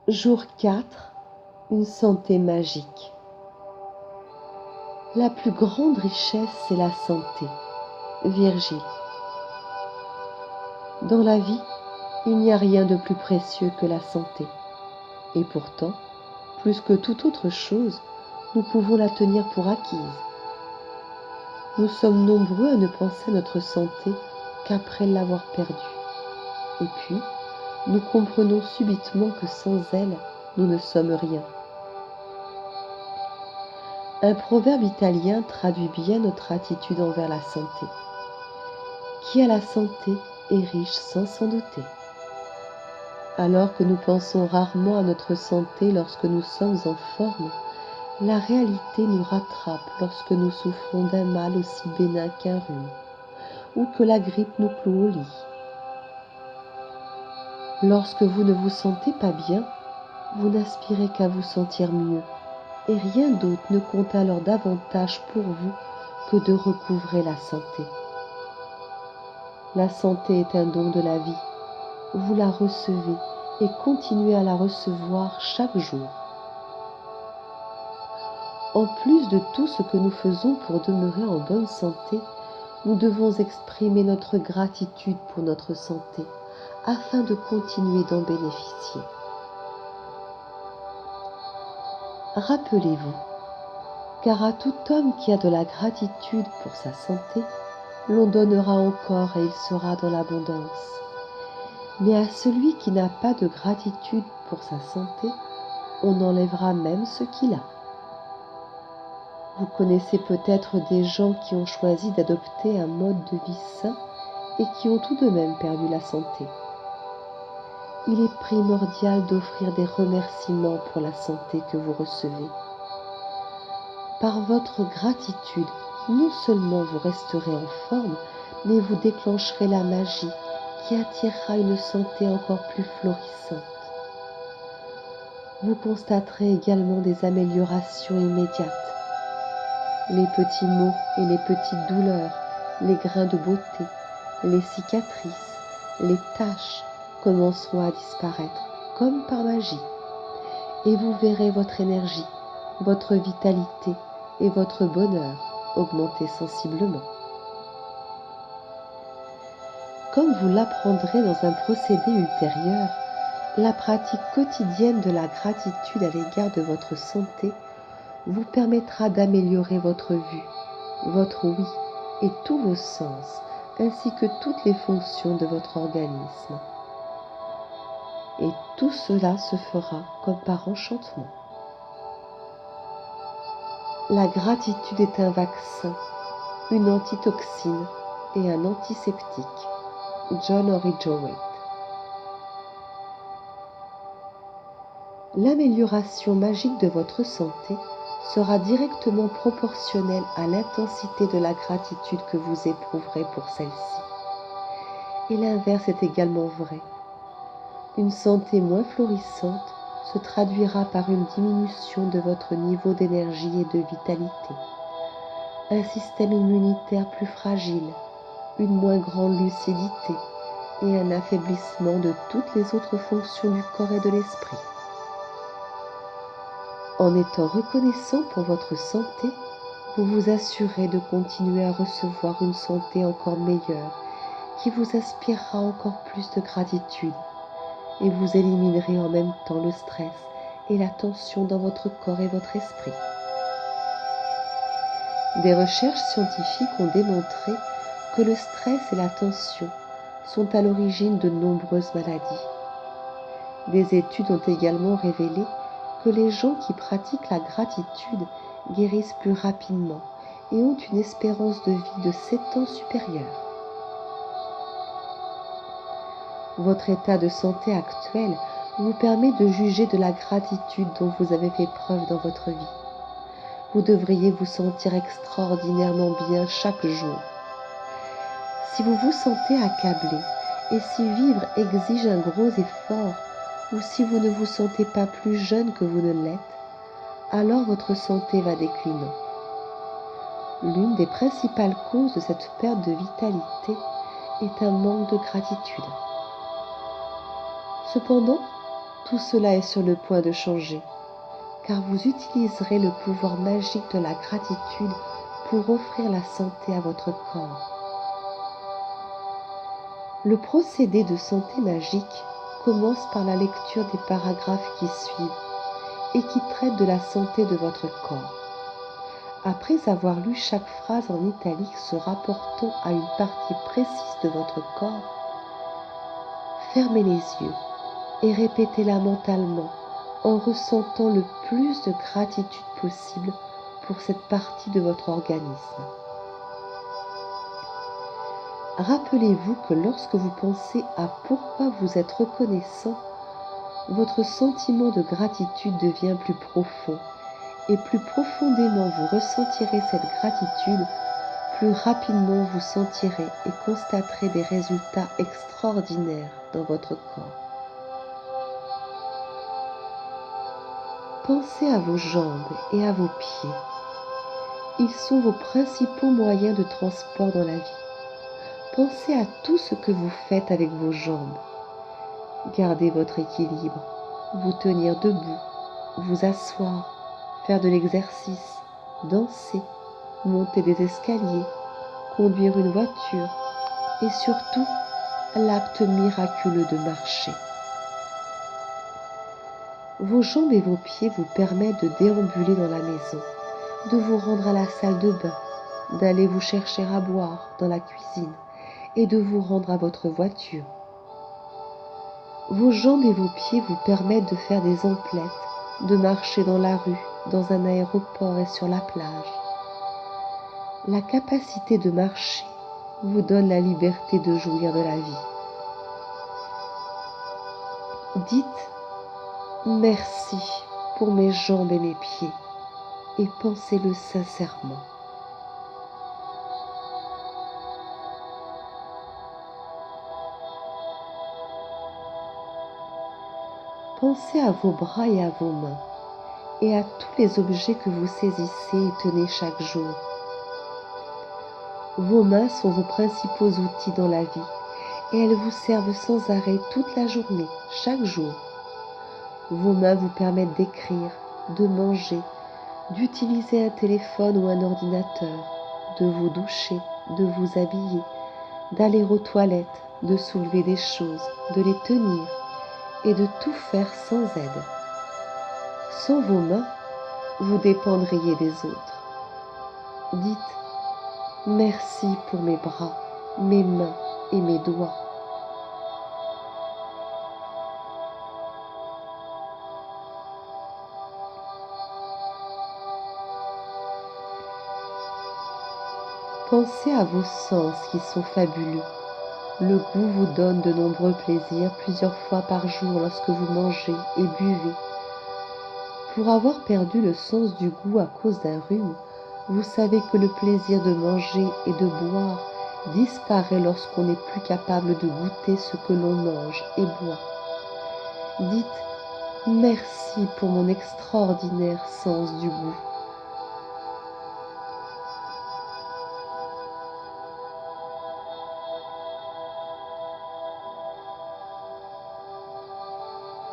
Jour 4, une santé magique. La plus grande richesse, c'est la santé. Virgile. Dans la vie, il n'y a rien de plus précieux que la santé. Et pourtant, plus que toute autre chose, nous pouvons la tenir pour acquise. Nous sommes nombreux à ne penser à notre santé qu'après l'avoir perdue. Et puis, nous comprenons subitement que sans elle, nous ne sommes rien. Un proverbe italien traduit bien notre attitude envers la santé. Qui a la santé est riche sans s'en douter. Alors que nous pensons rarement à notre santé lorsque nous sommes en forme, la réalité nous rattrape lorsque nous souffrons d'un mal aussi bénin qu'un rhume, ou que la grippe nous cloue au lit. Lorsque vous ne vous sentez pas bien, vous n'aspirez qu'à vous sentir mieux, et rien d'autre ne compte alors davantage pour vous que de recouvrer la santé. La santé est un don de la vie. Vous la recevez et continuez à la recevoir chaque jour. En plus de tout ce que nous faisons pour demeurer en bonne santé, nous devons exprimer notre gratitude pour notre santé afin de continuer d'en bénéficier. Rappelez-vous, car à tout homme qui a de la gratitude pour sa santé, l'on donnera encore et il sera dans l'abondance. Mais à celui qui n'a pas de gratitude pour sa santé, on enlèvera même ce qu'il a. Vous connaissez peut-être des gens qui ont choisi d'adopter un mode de vie sain et qui ont tout de même perdu la santé. Il est primordial d'offrir des remerciements pour la santé que vous recevez. Par votre gratitude, non seulement vous resterez en forme, mais vous déclencherez la magie qui attirera une santé encore plus florissante. Vous constaterez également des améliorations immédiates. Les petits maux et les petites douleurs, les grains de beauté, les cicatrices, les taches commenceront à disparaître comme par magie. Et vous verrez votre énergie, votre vitalité et votre bonheur augmenter sensiblement. Comme vous l'apprendrez dans un procédé ultérieur, la pratique quotidienne de la gratitude à l'égard de votre santé vous permettra d'améliorer votre vue, votre ouïe et tous vos sens, ainsi que toutes les fonctions de votre organisme. Et tout cela se fera comme par enchantement. La gratitude est un vaccin, une antitoxine et un antiseptique. John Henry Jowett. L'amélioration magique de votre santé sera directement proportionnelle à l'intensité de la gratitude que vous éprouverez pour celle-ci. Et l'inverse est également vrai. Une santé moins florissante se traduira par une diminution de votre niveau d'énergie et de vitalité, un système immunitaire plus fragile, une moins grande lucidité et un affaiblissement de toutes les autres fonctions du corps et de l'esprit. En étant reconnaissant pour votre santé, vous vous assurez de continuer à recevoir une santé encore meilleure qui vous inspirera encore plus de gratitude et vous éliminerez en même temps le stress et la tension dans votre corps et votre esprit. Des recherches scientifiques ont démontré que le stress et la tension sont à l'origine de nombreuses maladies. Des études ont également révélé que les gens qui pratiquent la gratitude guérissent plus rapidement et ont une espérance de vie de 7 ans supérieure. Votre état de santé actuel vous permet de juger de la gratitude dont vous avez fait preuve dans votre vie. Vous devriez vous sentir extraordinairement bien chaque jour. Si vous vous sentez accablé et si vivre exige un gros effort, ou si vous ne vous sentez pas plus jeune que vous ne l'êtes, alors votre santé va déclinant. L'une des principales causes de cette perte de vitalité est un manque de gratitude. Cependant, Tout cela est sur le point de changer, car vous utiliserez le pouvoir magique de la gratitude pour offrir la santé à votre corps. Le procédé de santé magique commence par la lecture des paragraphes qui suivent et qui traitent de la santé de votre corps. Après avoir lu chaque phrase en italique se rapportant à une partie précise de votre corps, fermez les yeux et répétez-la mentalement en ressentant le plus de gratitude possible pour cette partie de votre organisme. Rappelez-vous que lorsque vous pensez à pourquoi vous êtes reconnaissant, votre sentiment de gratitude devient plus profond et plus profondément vous ressentirez cette gratitude, plus rapidement vous sentirez et constaterez des résultats extraordinaires dans votre corps. Pensez à vos jambes et à vos pieds. Ils sont vos principaux moyens de transport dans la vie. Pensez à tout ce que vous faites avec vos jambes. Gardez votre équilibre, vous tenir debout, vous asseoir, faire de l'exercice, danser, monter des escaliers, conduire une voiture et surtout l'acte miraculeux de marcher. Vos jambes et vos pieds vous permettent de déambuler dans la maison, de vous rendre à la salle de bain, d'aller vous chercher à boire dans la cuisine et de vous rendre à votre voiture. Vos jambes et vos pieds vous permettent de faire des emplettes, de marcher dans la rue, dans un aéroport et sur la plage. La capacité de marcher vous donne la liberté de jouir de la vie. Dites merci pour mes jambes et mes pieds et pensez-le sincèrement. Pensez à vos bras et à vos mains et à tous les objets que vous saisissez et tenez chaque jour. Vos mains sont vos principaux outils dans la vie et elles vous servent sans arrêt toute la journée, chaque jour. Vos mains vous permettent d'écrire, de manger, d'utiliser un téléphone ou un ordinateur, de vous doucher, de vous habiller, d'aller aux toilettes, de soulever des choses, de les tenir et de tout faire sans aide. Sans vos mains, vous dépendriez des autres. Dites merci pour mes bras, mes mains et mes doigts. Pensez à vos sens qui sont fabuleux. Le goût vous donne de nombreux plaisirs plusieurs fois par jour lorsque vous mangez et buvez. Pour avoir perdu le sens du goût à cause d'un rhume, vous savez que le plaisir de manger et de boire disparaît lorsqu'on n'est plus capable de goûter ce que l'on mange et boit. Dites merci pour mon extraordinaire sens du goût.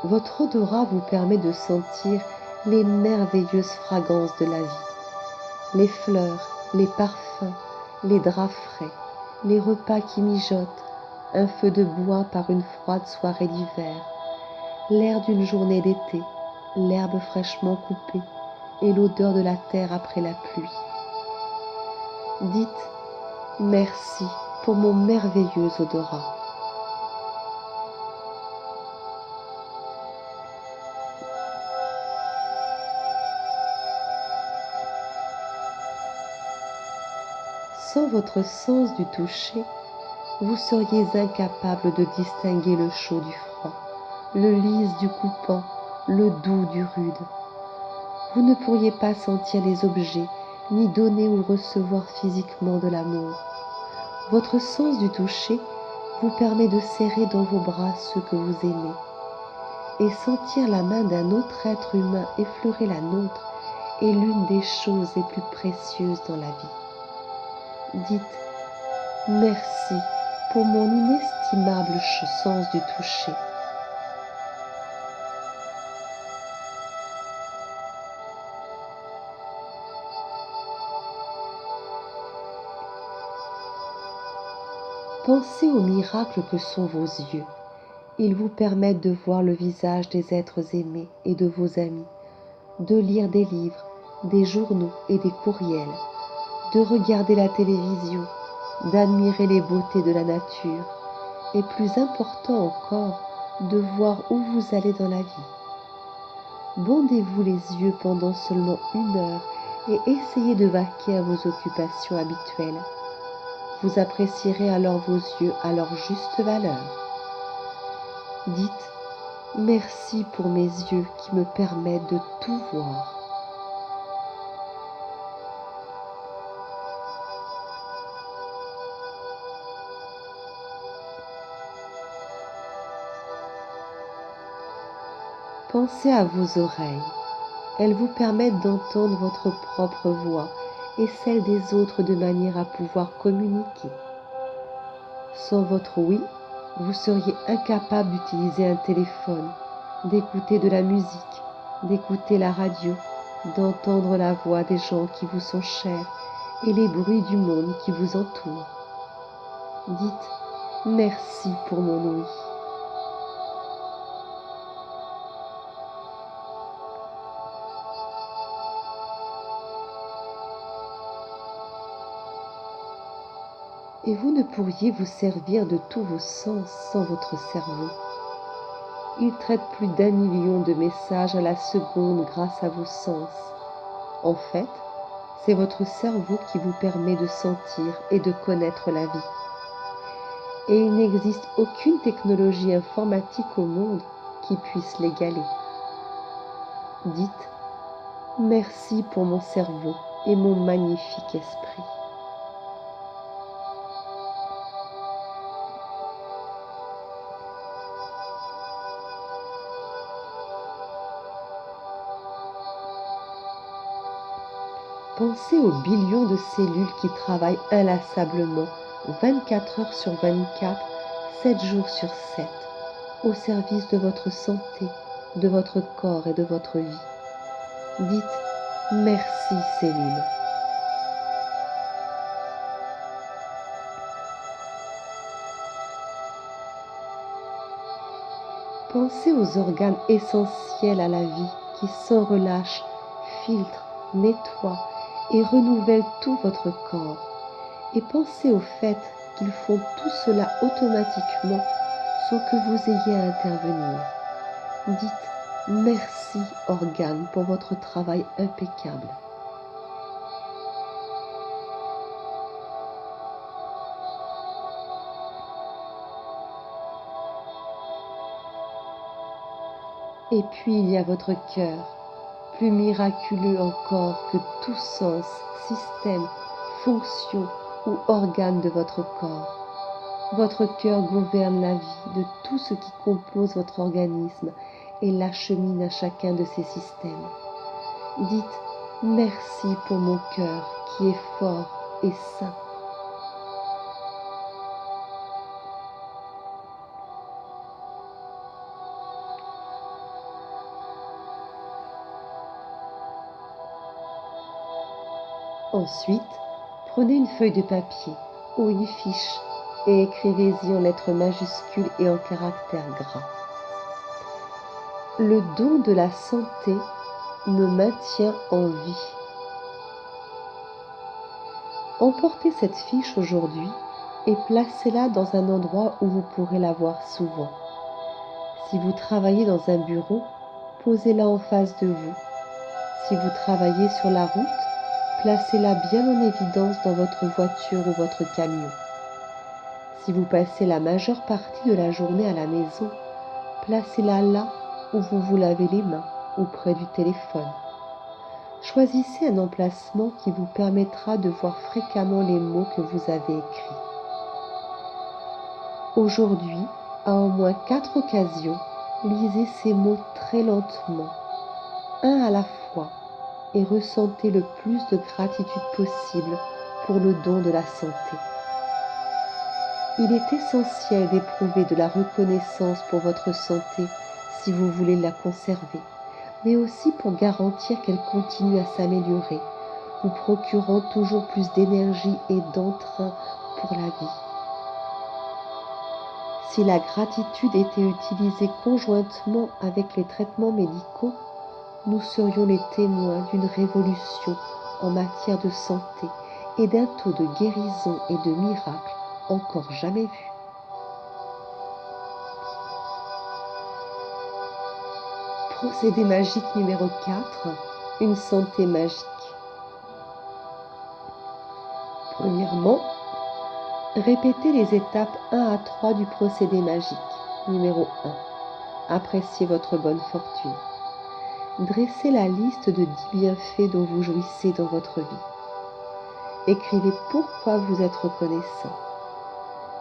Votre odorat vous permet de sentir les merveilleuses fragrances de la vie. Les fleurs, les parfums, les draps frais, les repas qui mijotent, un feu de bois par une froide soirée d'hiver, l'air d'une journée d'été, l'herbe fraîchement coupée et l'odeur de la terre après la pluie. Dites merci pour mon merveilleux odorat. Sans votre sens du toucher, vous seriez incapable de distinguer le chaud du froid, le lisse du coupant, le doux du rude. Vous ne pourriez pas sentir les objets, ni donner ou recevoir physiquement de l'amour. Votre sens du toucher vous permet de serrer dans vos bras ceux que vous aimez. Et sentir la main d'un autre être humain effleurer la nôtre est l'une des choses les plus précieuses dans la vie. Dites merci pour mon inestimable sens du toucher. Pensez aux miracles que sont vos yeux. Ils vous permettent de voir le visage des êtres aimés et de vos amis, de lire des livres, des journaux et des courriels, de regarder la télévision, d'admirer les beautés de la nature, et plus important encore, de voir où vous allez dans la vie. Bandez-vous les yeux pendant seulement 1 heure et essayez de vaquer à vos occupations habituelles. Vous apprécierez alors vos yeux à leur juste valeur. Dites « Merci pour mes yeux qui me permettent de tout voir ». Pensez à vos oreilles. Elles vous permettent d'entendre votre propre voix et celle des autres de manière à pouvoir communiquer. Sans votre oui, vous seriez incapable d'utiliser un téléphone, d'écouter de la musique, d'écouter la radio, d'entendre la voix des gens qui vous sont chers et les bruits du monde qui vous entoure. Dites « Merci pour mon oui ». Et vous ne pourriez vous servir de tous vos sens sans votre cerveau. Il traite plus d'1 million de messages à la seconde grâce à vos sens. En fait, c'est votre cerveau qui vous permet de sentir et de connaître la vie. Et il n'existe aucune technologie informatique au monde qui puisse l'égaler. Dites « Merci pour mon cerveau et mon magnifique esprit ». Pensez aux billions de cellules qui travaillent inlassablement 24 heures sur 24, 7 jours sur 7, au service de votre santé, de votre corps et de votre vie. Dites « Merci cellules ». Pensez aux organes essentiels à la vie qui sans relâche filtrent, nettoient et renouvellent tout votre corps. Et pensez au fait qu'ils font tout cela automatiquement sans que vous ayez à intervenir. Dites « Merci organes pour votre travail impeccable ». Et puis il y a votre cœur, plus miraculeux encore que tout sens, système, fonction ou organe de votre corps. Votre cœur gouverne la vie de tout ce qui compose votre organisme et l'achemine à chacun de ces systèmes. Dites « Merci pour mon cœur qui est fort et sain ». Ensuite, prenez une feuille de papier ou une fiche et écrivez-y en lettres majuscules et en caractères gras. Le don de la santé me maintient en vie. Emportez cette fiche aujourd'hui et placez-la dans un endroit où vous pourrez la voir souvent. Si vous travaillez dans un bureau, posez-la en face de vous. Si vous travaillez sur la route, placez-la bien en évidence dans votre voiture ou votre camion. Si vous passez la majeure partie de la journée à la maison, placez-la là où vous vous lavez les mains ou près du téléphone. Choisissez un emplacement qui vous permettra de voir fréquemment les mots que vous avez écrits. Aujourd'hui, à au moins 4 occasions, lisez ces mots très lentement, un à la fois, et ressentez le plus de gratitude possible pour le don de la santé. Il est essentiel d'éprouver de la reconnaissance pour votre santé si vous voulez la conserver, mais aussi pour garantir qu'elle continue à s'améliorer, vous procurant toujours plus d'énergie et d'entrain pour la vie. Si la gratitude était utilisée conjointement avec les traitements médicaux, nous serions les témoins d'une révolution en matière de santé et d'un taux de guérison et de miracles encore jamais vu. Procédé magique numéro 4, une santé magique. Premièrement, répétez les étapes 1 à 3 du procédé magique. Numéro 1. Appréciez votre bonne fortune. Dressez la liste de 10 bienfaits dont vous jouissez dans votre vie. Écrivez pourquoi vous êtes reconnaissant.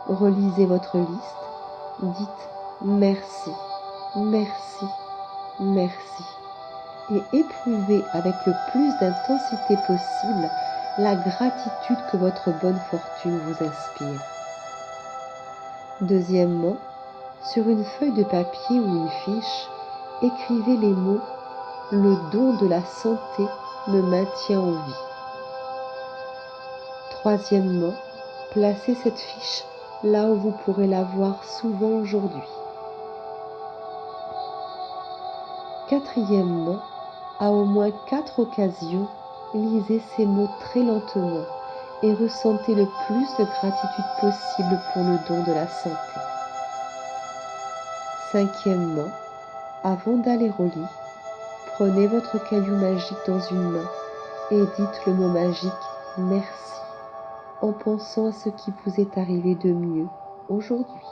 Relisez votre liste. Dites merci, merci, merci. Et éprouvez avec le plus d'intensité possible la gratitude que votre bonne fortune vous inspire. Deuxièmement, sur une feuille de papier ou une fiche, écrivez les mots « Le don de la santé me maintient en vie ». Troisièmement, placez cette fiche là où vous pourrez la voir souvent aujourd'hui. Quatrièmement, à au moins 4 occasions, lisez ces mots très lentement et ressentez le plus de gratitude possible pour le don de la santé. Cinquièmement, avant d'aller au lit, prenez votre caillou magique dans une main et dites le mot magique « Merci » en pensant à ce qui vous est arrivé de mieux aujourd'hui.